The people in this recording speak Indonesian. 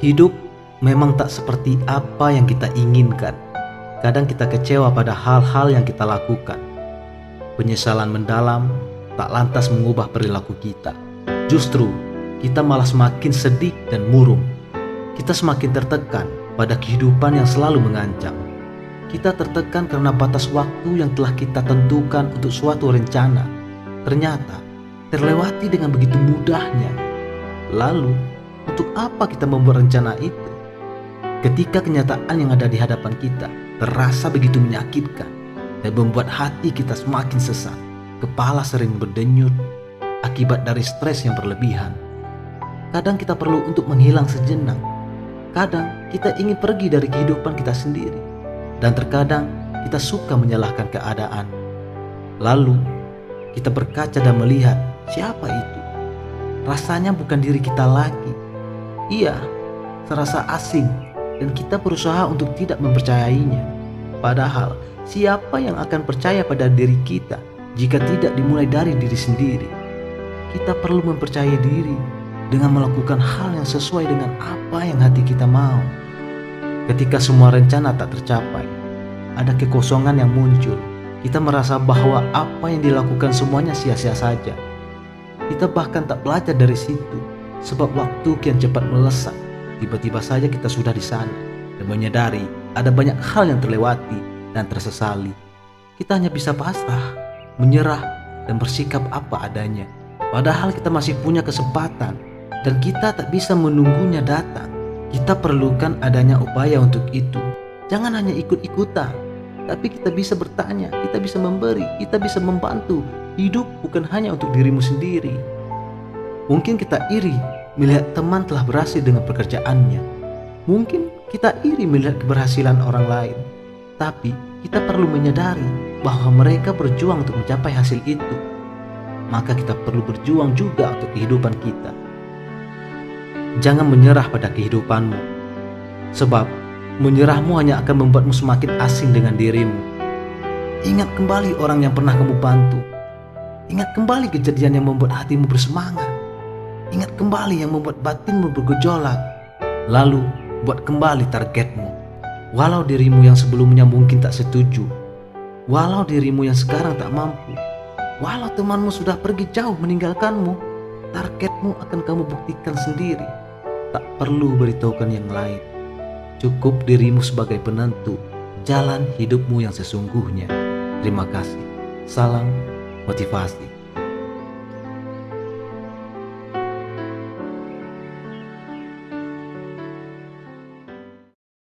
Hidup memang tak seperti apa yang kita inginkan. Kadang kita kecewa pada hal-hal yang kita lakukan. Penyesalan mendalam tak lantas mengubah perilaku kita. Justru, kita malah semakin sedih dan murung. Kita semakin tertekan pada kehidupan yang selalu mengancam. Kita tertekan karena batas waktu yang telah kita tentukan untuk suatu rencana ternyata terlewati dengan begitu mudahnya. Lalu, untuk apa kita membuat rencana itu? Ketika kenyataan yang ada di hadapan kita terasa begitu menyakitkan dan membuat hati kita semakin sesak, kepala sering berdenyut akibat dari stres yang berlebihan. Kadang kita perlu untuk menghilang sejenak. Kadang kita ingin pergi dari kehidupan kita sendiri. Dan terkadang kita suka menyalahkan keadaan. Lalu kita berkaca dan melihat siapa itu. Rasanya bukan diri kita lagi. Ia serasa asing dan kita berusaha untuk tidak mempercayainya. Padahal siapa yang akan percaya pada diri kita jika tidak dimulai dari diri sendiri? Kita perlu mempercayai diri dengan melakukan hal yang sesuai dengan apa yang hati kita mau. Ketika semua rencana tak tercapai, ada kekosongan yang muncul. Kita merasa bahwa apa yang dilakukan semuanya sia-sia saja. Kita bahkan tak belajar dari situ, sebab waktu kian cepat melesat. Tiba-tiba saja kita sudah di sana dan menyadari ada banyak hal yang terlewati dan tersesali. Kita hanya bisa pasrah, menyerah, dan bersikap apa adanya. Padahal kita masih punya kesempatan dan kita tak bisa menunggunya datang. Kita perlukan adanya upaya untuk itu. Jangan hanya ikut-ikutan, tapi kita bisa bertanya, kita bisa memberi, kita bisa membantu. Hidup bukan hanya untuk dirimu sendiri. Mungkin kita iri melihat teman telah berhasil dengan pekerjaannya. Mungkin kita iri melihat keberhasilan orang lain. Tapi kita perlu menyadari bahwa mereka berjuang untuk mencapai hasil itu. Maka kita perlu berjuang juga untuk kehidupan kita. Jangan menyerah pada kehidupanmu, sebab menyerahmu hanya akan membuatmu semakin asing dengan dirimu. Ingat kembali orang yang pernah kamu bantu. Ingat kembali kejadian yang membuat hatimu bersemangat. Ingat kembali yang membuat batinmu bergejolak. Lalu buat kembali targetmu. Walau dirimu yang sebelumnya mungkin tak setuju, walau dirimu yang sekarang tak mampu, walau temanmu sudah pergi jauh meninggalkanmu, targetmu akan kamu buktikan sendiri. Tak perlu beritahukan yang lain. Cukup dirimu sebagai penentu jalan hidupmu yang sesungguhnya. Terima kasih. Salam motivasi.